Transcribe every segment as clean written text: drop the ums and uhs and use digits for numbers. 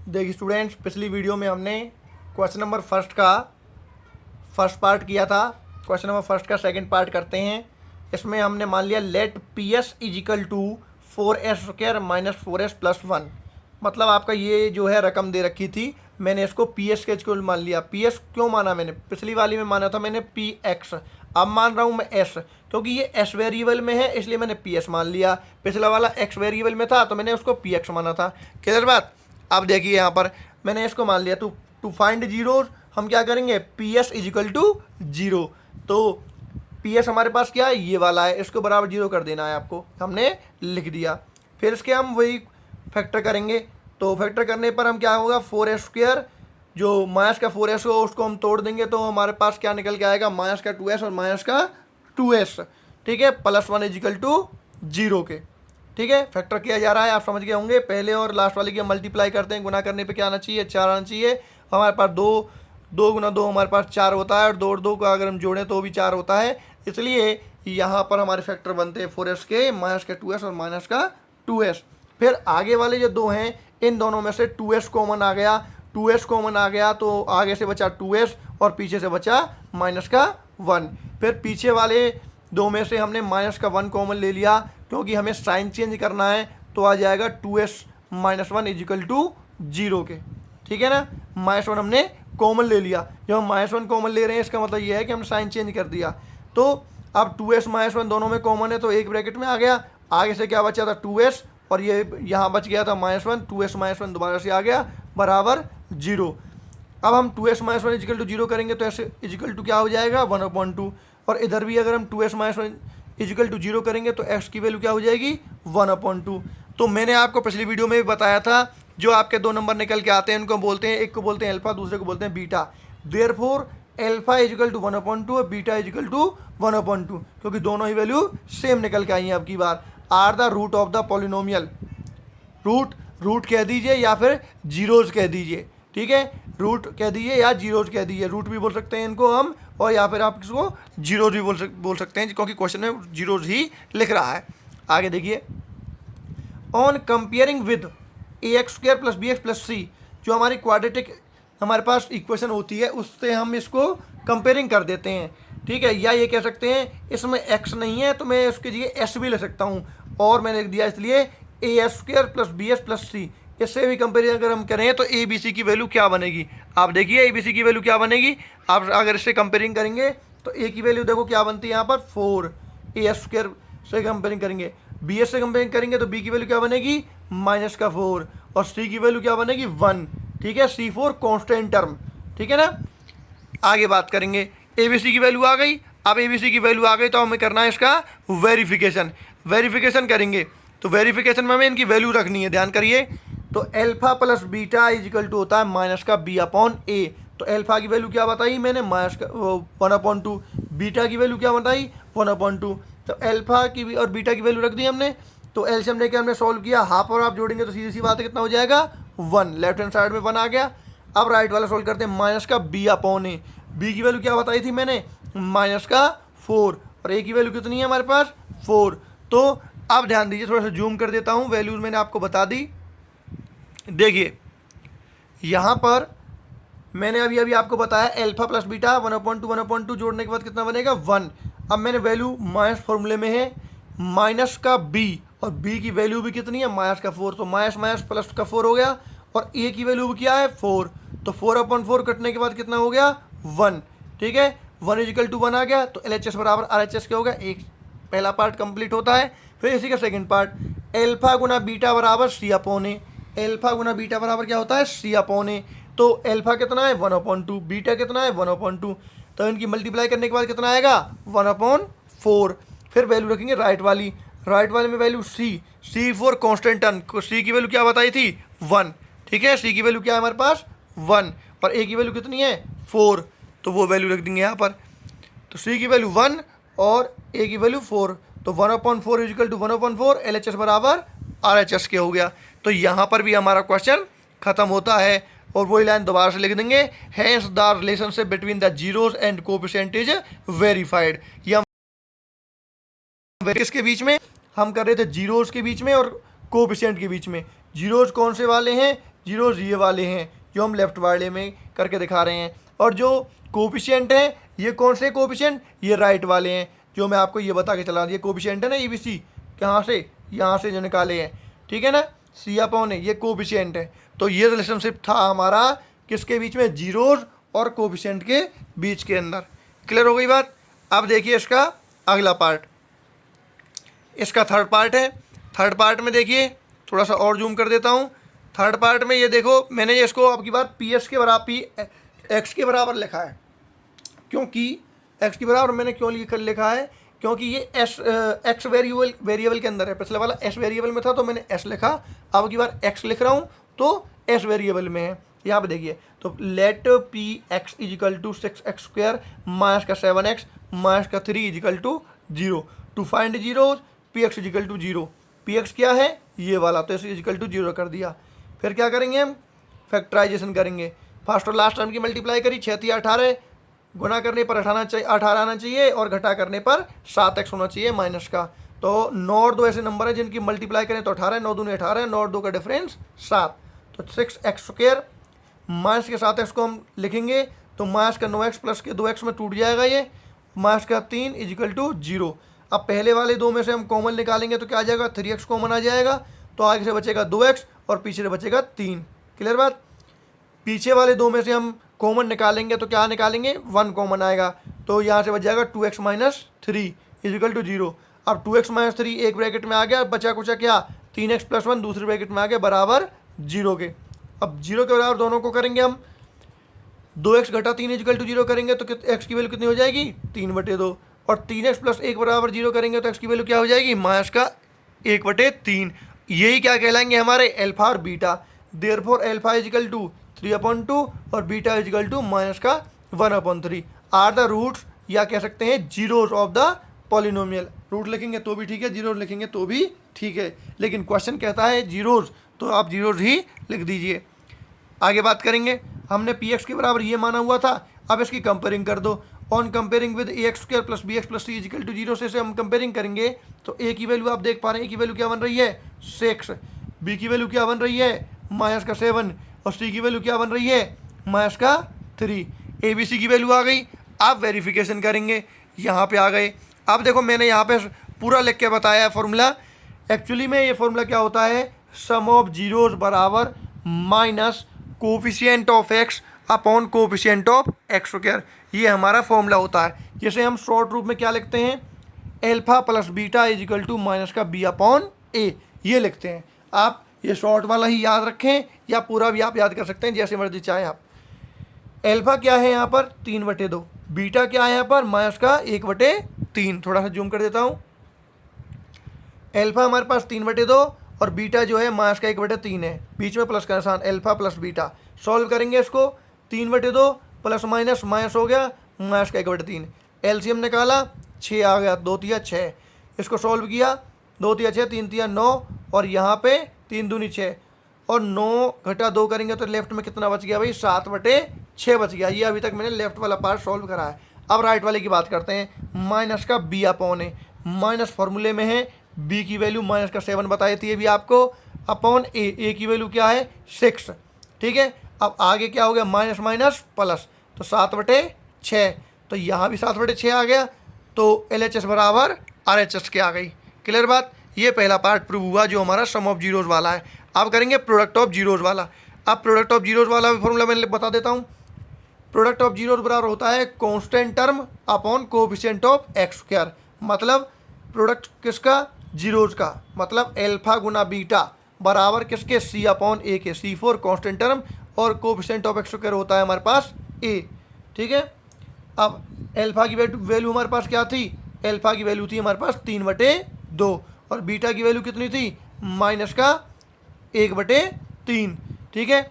देखिए स्टूडेंट्स, पिछली वीडियो में हमने क्वेश्चन नंबर फर्स्ट का फर्स्ट पार्ट किया था। क्वेश्चन नंबर फर्स्ट का सेकंड पार्ट करते हैं। इसमें हमने मान लिया let P S is equal to 4s² minus 4s plus 1। मतलब आपका ये जो है रकम दे रखी थी, मैंने इसको पी एस के इक्वल मान लिया। पी एस क्यों माना मैंने? पिछली वाली में माना था मैंने पी एक्स, अब मान रहा हूँ मैं एस, क्योंकि ये एस वेरिएबल में है इसलिए मैंने पी एस मान लिया। पिछला वाला एक्स वेरिएबल में था तो मैंने उसको पी एक्स माना था। क्लियर बात? अब देखिए यहाँ पर मैंने इसको मान लिया। टू फाइंड जीरो हम क्या करेंगे? P S is equal to zero. तो पी एस हमारे पास क्या है? ये वाला है, इसको बराबर जीरो कर देना है आपको, हमने लिख दिया। फिर इसके हम वही फैक्टर करेंगे। तो फैक्टर करने पर हम क्या होगा, 4s², जो माइनस का 4s हो उसको हम तोड़ देंगे तो हमारे पास क्या निकल के आएगा? माइनस का 2s और माइनस का 2s, ठीक है, प्लस 1 इजिकल टू जीरो के। ठीक है, फैक्टर किया जा रहा है, आप समझ गए होंगे। पहले और लास्ट वाले की हम मल्टीप्लाई करते हैं, गुना करने पे क्या आना चाहिए? 4 आना चाहिए। हमारे पास दो गुना दो हमारे पास 4 होता है, और दो और दो को अगर हम जोड़ें तो भी 4 होता है। इसलिए यहाँ पर हमारे फैक्टर बनते हैं 4s के, माइनस का 2s और माइनस का 2s। फिर आगे वाले जो दो हैं इन दोनों में से 2s कॉमन आ गया, 2s कॉमन आ गया तो आगे से बचा 2s और पीछे से बचा माइनस का 1। फिर पीछे वाले दो में से हमने माइनस का 1 कॉमन ले लिया, क्योंकि हमें साइन चेंज करना है, तो आ जाएगा 2s minus 1 is equal to zero के। ठीक है ना, माइनस 1 हमने कॉमन ले लिया। जब हम माइनस 1 कॉमन ले रहे हैं इसका मतलब ये है कि हमने साइन चेंज कर दिया। तो अब 2s माइनस 1 दोनों में कॉमन है तो एक ब्रैकेट में आ गया। आगे से क्या बचा था? 2s, और ये यहाँ बच गया था माइनस 1। 2s माइनस 1 दोबारा से आ गया बराबर जीरो। अब हम 2s minus 1 is equal to zero करेंगे तो ऐसे इजिकल टू क्या हो जाएगा? 1/2। और इधर भी अगर हम 2s minus 1 is equal to zero करेंगे तो x की वैल्यू क्या हो जाएगी? 1/2। तो मैंने आपको पिछली वीडियो में भी बताया था, जो आपके दो नंबर निकल के आते हैं उनको बोलते हैं, एक को बोलते हैं अल्फा, दूसरे को बोलते हैं beta. Therefore alpha is equal to 1/2 और बीटा इजिकल टू 1/2, क्योंकि दोनों ही वैल्यू सेम निकल के आई हैं। अब की बार are the root of the polynomial. Root कह दीजिए या फिर जीरोज कह दीजिए, ठीक है, रूट कह दीजिए या जीरोज कह दीजिए। रूट भी बोल सकते हैं इनको हम, और या फिर आप इसको जीरोज भी बोल सकते हैं, क्योंकि क्वेश्चन में जीरोज ही लिख रहा है। आगे देखिए, on comparing with ax² plus bx plus C, जो हमारी क्वाड्रेटिक हमारे पास इक्वेशन होती है उससे हम इसको कंपेयरिंग कर देते हैं। ठीक है, या ये कह सकते हैं इसमें x नहीं है तो मैं उसकी जगह s भी ले सकता हूँ, और मैंने लिख दिया इसलिए as² प्लस bs प्लस सी। इससे भी कंपेरिजन अगर हम करें तो ए बी सी की वैल्यू क्या बनेगी? आप देखिए ए बी सी की वैल्यू क्या बनेगी। आप अगर इससे कंपेयरिंग करेंगे तो ए की वैल्यू देखो क्या बनती है यहाँ पर 4, as² से कंपेयरिंग करेंगे, bs से कंपेयरिंग करेंगे तो b की वैल्यू क्या बनेगी? माइनस का 4, और c की वैल्यू क्या बनेगी? 1। ठीक है, C4 कांस्टेंट टर्म। ठीक है ना। आगे बात करेंगे, ए बी सी की वैल्यू आ गई। अब ए बी सी की वैल्यू आ गई तो हमें करना है इसका वेरिफिकेशन करेंगे। तो वेरिफिकेशन में हमें इनकी वैल्यू रखनी है, ध्यान करिए। तो alpha plus beta is equal to होता है माइनस का b/a। तो अल्फा की वैल्यू क्या बताई मैंने? माइनस का 1/2। बीटा की वैल्यू क्या बताई? 1/2। तो अल्फा की भी और बीटा की वैल्यू रख दी हमने। तो एलसीएम लेके हमने सॉल्व किया, हाफ और हाफ जोड़ेंगे तो सीधी सी बात है कितना हो जाएगा? 1। लेफ्ट हैंड साइड में 1 आ गया। अब राइट वाला सॉल्व करते हैं, माइनस का b/a। बी की वैल्यू क्या बताई थी मैंने? माइनस का 4, और ए की वैल्यू कितनी है हमारे पास? 4। तो अब ध्यान दीजिए, थोड़ा सा जूम कर देता हूँ, वैल्यूज मैंने आपको बता दी। देखिए यहाँ पर मैंने अभी अभी आपको बताया अल्फा प्लस बीटा 1/2 जोड़ने के बाद कितना बनेगा? 1। अब मैंने वैल्यू माइनस फॉर्मूले में है, माइनस का b, और b की वैल्यू भी कितनी है? माइनस का 4। तो माइनस माइनस प्लस का 4 हो गया, और a की वैल्यू भी क्या है? 4। तो 4/4 कटने के बाद कितना हो गया? 1। ठीक है, 1 इजिकल टू 1 आ गया। तो LHS बराबर RHS क्या हो गया? एक पहला पार्ट कंप्लीट होता है। फिर इसी का सेकंड पार्ट, अल्फा गुना बीटा बराबर C/a। अल्फा गुना बीटा बराबर क्या होता है? C/a। तो अल्फा कितना है? 1/2। बीटा कितना है? 1/2। तो इनकी मल्टीप्लाई करने के बाद कितना आएगा? 1/4। फिर वैल्यू रखेंगे राइट वाली में value C4 constant term. C की वैल्यू क्या बताई थी? 1। ठीक है, C की वैल्यू क्या है हमारे पास? 1, और A की वैल्यू कितनी है? 4। तो वो वैल्यू रख देंगे यहाँ पर। तो C की वैल्यू 1 और A की वैल्यू 4। तो 1/4 इजिकल टू 1/4, LHS बराबर RHS के हो गया। तो यहाँ पर भी हमारा क्वेश्चन खत्म होता है, और वही लाइन दोबारा से लिख देंगे, hence the relationship between the zeros and coefficient is verified. ये किसके बीच में हम कर रहे थे? जीरोज के बीच में और कोएफिशिएंट के बीच में। जीरोज कौन से वाले हैं? जीरोज ये वाले हैं जो हम लेफ्ट वाले में करके दिखा रहे हैं, और जो कोफिशिएंट हैं ये कौन से कोफिशिएंट, ये राइट वाले हैं जो मैं आपको ये बता के चला, ये कोफिशिएंट है ना ABC, कहाँ से, यहाँ से जो निकाले हैं, ठीक है ना, C अपॉन A ये कोफिशिएंट है। तो ये रिलेशनशिप था हमारा किसके बीच में, जीरोज और कोफिशिएंट के बीच के अंदर। क्लियर हो गई बात। अब देखिए इसका अगला पार्ट, इसका थर्ड पार्ट है। थर्ड पार्ट में देखिए, थोड़ा सा और जूम कर देता हूँ। थर्ड पार्ट में ये देखो, मैंने इसको आपकी बात PS के बराबर x के बराबर लिखा है, क्योंकि x के बराबर मैंने क्यों लिखा है, क्योंकि ये x वेरिएबल के अंदर है। पिछले वाला s वेरिएबल में था तो मैंने s लिखा, अब की बार x लिख रहा हूँ तो s वेरिएबल में है। यहाँ पे देखिए, तो let Px is equal to 6x square minus का 7x माइनस का 3 is equal to 0 to find zero Px is equal to 0। Px क्या है, ये वाला, तो इसे इजिकल टू 0 कर दिया। फिर क्या करेंगे हम, फैक्टराइजेशन करेंगे। फर्स्ट और लास्ट टर्म की मल्टीप्लाई करी, 6 × 18, गुना करने पर 18 आना चाहिए और घटा करने पर 7x होना चाहिए माइनस का। तो 9 और 2 ऐसे नंबर हैं जिनकी मल्टीप्लाई करें तो 18, 9 दूनी 18, 9 और 2 का डिफरेंस 7, तो 6x स्क्वायर माइनस के 7x को हम लिखेंगे तो माइनस का 9x प्लस के 2x में टूट जाएगा ये, माइनस का 3 इजिकल टू 0। अब पहले वाले दो में से हम कॉमन निकालेंगे तो क्या आ जाएगा, 3x कॉमन आ जाएगा, तो आगे से बचेगा 2x और पीछे से बचेगा 3। क्लियर बात। पीछे वाले दो में से हम कॉमन निकालेंगे तो क्या निकालेंगे, 1 कॉमन आएगा, तो यहाँ से बच जाएगा 2x माइनस 3 इजिकल टू 0। अब 2x माइनस 3 एक ब्रैकेट में आ गया, बचा कुचा क्या, 3x प्लस 1 दूसरे ब्रैकेट में आ गया बराबर 0 के। अब 0 के बराबर दोनों को करेंगे हम, 2x घटा 3 इजिकल टू 0 करेंगे तो x की वैल्यू कितनी हो जाएगी, 3/2, और 3x प्लस 1 बराबर 0 करेंगे तो x की वैल्यू क्या हो जाएगी, माइनस का 1/3। यही क्या कहलाएंगे हमारे अल्फा और beta. Therefore alpha is equal to 3/2 और बीटा इजिकल टू माइनस का 1/3 आर द रूट्स, या कह सकते हैं zeros of the polynomial. Root लिखेंगे तो भी ठीक है, जीरोज लिखेंगे तो भी ठीक है, लेकिन क्वेश्चन कहता है जीरोज, तो आप जीरोज ही लिख दीजिए। आगे बात करेंगे, हमने Px के बराबर ये माना हुआ था, अब इसकी कंपेयरिंग कर दो। On comparing with ax square plus bx plus c is equal to 0 से हम कंपेयरिंग करेंगे तो a की वैल्यू आप देख पा रहे हैं, a की वैल्यू क्या बन रही है, 6, b की वैल्यू क्या बन रही है, माइनस का 7, और c की वैल्यू क्या बन रही है, माइनस का 3। ABC की वैल्यू आ गई। आप वेरिफिकेशन करेंगे, यहाँ पे आ गए। अब देखो मैंने यहाँ पे पूरा लिख के बताया है फॉर्मूला। एक्चुअली में ये फॉर्मूला क्या होता है, सम ऑफ जीरोज बराबर minus coefficient of x upon coefficient of x square, ये हमारा फॉर्मूला होता है, जिसे हम शॉर्ट रूप में क्या लिखते हैं, alpha plus beta is equal to minus का b अपॉन a, ये लिखते हैं। आप ये शॉर्ट वाला ही याद रखें या पूरा भी आप याद कर सकते हैं, जैसे मर्जी चाहें आप। अल्फा क्या है यहाँ पर, 3/2, बीटा क्या है यहाँ पर, माइनस का 1/3। थोड़ा सा जूम कर देता हूँ। अल्फा हमारे पास 3/2 और बीटा जो है माइनस का 1/3 है, बीच में प्लस का निशान, अल्फा प्लस बीटा। सॉल्व करेंगे इसको, 3/2 प्लस माइनस माइनस हो गया, माइनस का 1/3। एलसीएम निकाला, 6 आ गया, 2 × 6। इसको सॉल्व किया, 2 × 6, 3 × 9, और यहाँ पे 3 दूनी 6, और 9 घटा 2 करेंगे तो लेफ्ट में कितना बच गया भाई, 7/6 बच गया। ये अभी तक मैंने लेफ्ट वाला पार्ट सॉल्व करा है। अब राइट वाले की बात करते हैं, माइनस का b अपॉन a, माइनस फॉर्मूले में है, b की वैल्यू माइनस का 7 बताई थी अभी आपको, अपॉन a की वैल्यू क्या है, 6। ठीक है, अब आगे क्या हो गया, माइनस माइनस प्लस, तो 7/6, तो यहाँ भी 7/6 आ गया, तो LHS बराबर RHS के आ गई। क्लियर बात। ये पहला पार्ट प्रूव हुआ जो हमारा सम ऑफ जीरोज वाला है। अब करेंगे प्रोडक्ट ऑफ जीरोज वाला। अब प्रोडक्ट ऑफ जीरोज वाला भी फॉर्मूला मैं बता देता हूँ। प्रोडक्ट ऑफ जीरोज बराबर होता है constant term upon coefficient of x square. मतलब प्रोडक्ट किसका, जीरोज का, मतलब अल्फा गुना बीटा बराबर किसके, c अपॉन a के। C4 कांस्टेंट टर्म और कोएफिशिएंट ऑफ x स्क्वायर होता है हमारे पास a। ठीक है, अब अल्फा की वैल्यू हमारे पास क्या थी, अल्फा की वैल्यू थी हमारे पास 3/2, और बीटा की वैल्यू कितनी थी, माइनस का 1/3। ठीक है,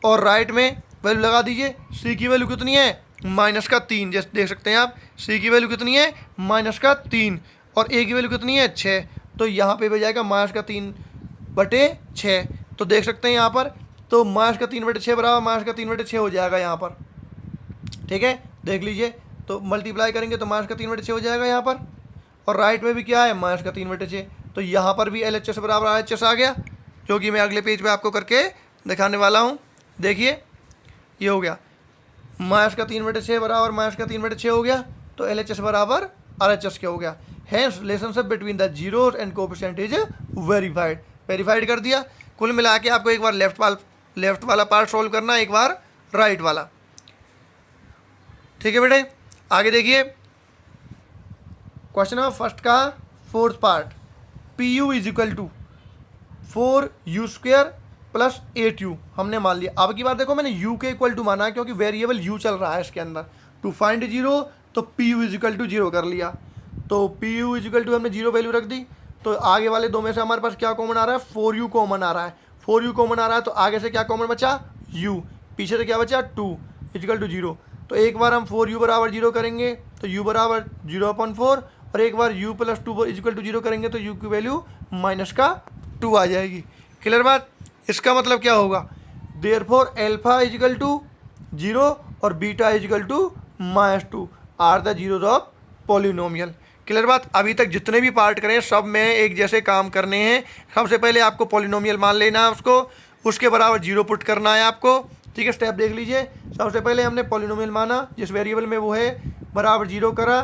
और राइट में वैल्यू लगा दीजिए। सी की वैल्यू कितनी है, माइनस का 3, जैसे देख सकते हैं आप, सी की वैल्यू कितनी है, माइनस का 3, और ए की वैल्यू कितनी है, 6, तो यहाँ पे भी जाएगा माइनस का 3/6। तो देख सकते हैं यहाँ पर, तो माइनस का 3/6 बराबर माइनस का 3/6 हो जाएगा यहाँ पर। ठीक है, देख लीजिए, तो मल्टीप्लाई करेंगे तो माइनस का 3/6 हो जाएगा यहाँ पर, और राइट में भी क्या है, माइनस का 3/6, तो यहाँ पर भी LHS बराबर RHS आ गया, जो कि मैं अगले पेज पे आपको करके दिखाने वाला हूँ। देखिए ये हो गया माइनस का 3/6 बराबर माइनस का 3/6 हो गया, तो LHS बराबर RHS क्या हो गया। Hence relationship between the zeros and coefficient is verified कर दिया। कुल मिला के आपको एक बार लेफ्ट वाला पार्ट सॉल्व करना, एक बार राइट वाला। ठीक है बेटे, आगे देखिए क्वेश्चन नंबर फर्स्ट का fourth part. PU is equal to 4U² plus 8U हमने मान लिया। अब की बार देखो मैंने U के इक्वल टू माना है क्योंकि वेरिएबल U चल रहा है इसके अंदर। टू फाइंड 0 तो PU इज इक्वल टू 0 कर लिया, तो PU इज इक्वल टू हमने 0 वैल्यू रख दी। तो आगे वाले दो में से हमारे पास क्या कॉमन आ रहा है, 4U कॉमन आ रहा है। 4U कॉमन आ रहा है तो आगे से क्या कॉमन बचा, U, पीछे से क्या बचा 2 इजिकल टू 0। तो एक बार हम 4U बराबर 0 करेंगे तो U बराबर 0/4, और एक बार U प्लस 2 इजिकल टू 0 करेंगे तो U की वैल्यू -2 आ जाएगी। क्लियर बात। इसका मतलब क्या होगा, देयरफॉर अल्फा इजिकल टू 0 और beta is equal to -2 are the zeros of polynomial. Clear बात। अभी तक जितने भी पार्ट करें सब में एक जैसे काम करने हैं। सबसे पहले आपको पॉलिनोमियल मान लेना है उसको, उसके बराबर 0 पुट करना है आपको। ठीक है, स्टेप देख लीजिए। सबसे पहले हमने पॉलिनोमियल माना जिस वेरिएबल में वो है, बराबर 0 करा,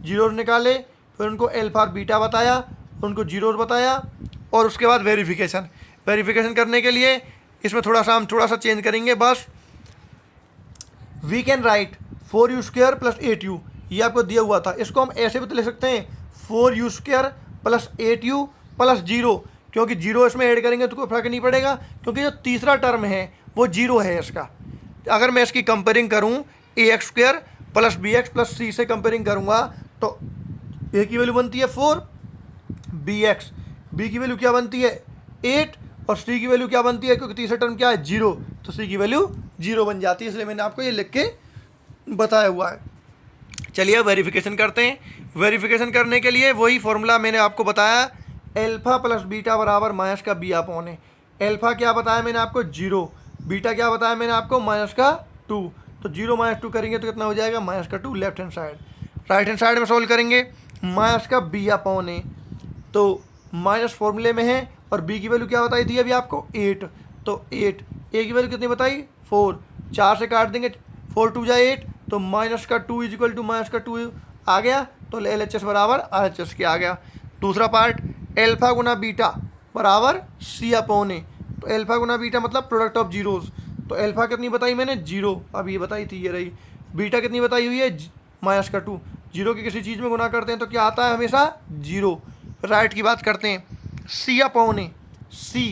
जीरोज निकाले, फिर उनको अल्फा और बीटा बताया, उनको जीरोज बताया, और उसके बाद वेरिफिकेशन करने के लिए इसमें हम थोड़ा सा चेंज करेंगे बस। We can write 4U² plus 8U, ये आपको दिया हुआ था, इसको हम ऐसे भी तो ले सकते हैं 4U² प्लस 8U प्लस 0, क्योंकि 0 इसमें ऐड करेंगे तो कोई फर्क नहीं पड़ेगा क्योंकि जो तीसरा टर्म है वो 0 है इसका। अगर मैं इसकी कंपेयरिंग करूं AX² plus BX plus C से कंपेयरिंग करूंगा तो A की वैल्यू बनती है 4, BX, B की वैल्यू क्या बनती है 8, और C की वैल्यू क्या बनती है, क्योंकि तीसरा टर्म क्या है 0, तो C की वैल्यू 0 बन जाती है, इसलिए मैंने आपको ये लिख के बताया हुआ है। चलिए वेरिफिकेशन करते हैं। वेरिफिकेशन करने के लिए वही फॉर्मूला मैंने आपको बताया, अल्फा प्लस बीटा बराबर माइनस का B/A। अल्फा क्या बताया मैंने आपको 0, बीटा क्या बताया मैंने आपको -2, तो 0 -2 करेंगे तो कितना हो जाएगा -2 left hand side. Right hand side में सोल्व करेंगे माइनस का B/A, तो माइनस फॉर्मूले में है, और B की वैल्यू क्या बताई थी अभी आपको 8, तो 8, A की वैल्यू कितनी बताई 4, 4 से काट देंगे 4 2 जा 8, तो -2 इजिकल टू -2 आ गया, तो LHS बराबर RHS के आ गया। दूसरा पार्ट अल्फा गुना बीटा बराबर C/A, तो अल्फा गुना बीटा मतलब प्रोडक्ट ऑफ जीरोज, तो अल्फा कितनी बताई मैंने 0, अब ये बताई थी ये रही, बीटा कितनी बताई हुई है -2, 0 की किसी चीज़ में गुना करते हैं तो क्या आता है हमेशा 0। राइट की बात करते हैं C/A,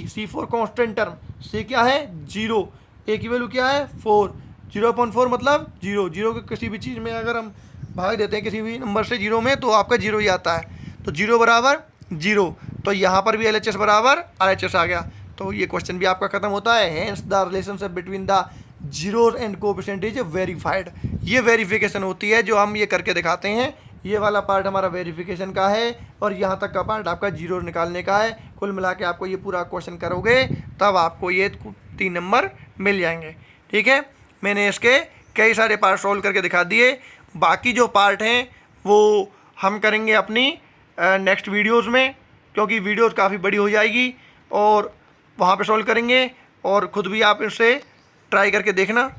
C for constant term, C क्या है 0, A की वैल्यू क्या है 4, 0/4 मतलब 0, 0 के किसी भी चीज़ में अगर हम भाग देते हैं किसी भी नंबर से 0 में तो आपका 0 ही आता है, तो 0 बराबर 0, तो यहाँ पर भी LHS बराबर RHS आ गया, तो ये क्वेश्चन भी आपका खत्म होता है। Hence the relationship between the zeros and coefficient is verified. ये वेरिफिकेशन होती है जो हम ये करके दिखाते हैं। ये वाला पार्ट हमारा वेरिफिकेशन का है और यहाँ तक का पार्ट आपका जीरो निकालने का है। कुल मिला के आपको ये पूरा क्वेश्चन करोगे तब आपको ये 3 नंबर मिल जाएंगे। ठीक है, मैंने इसके कई सारे पार्ट सॉल्व करके दिखा दिए। बाकी जो पार्ट हैं वो हम करेंगे अपनी नेक्स्ट वीडियोज़ में, क्योंकि वीडियोज़ काफ़ी बड़ी हो जाएगी और वहाँ पे सॉल्व करेंगे, और ख़ुद भी आप इससे ट्राई करके देखना।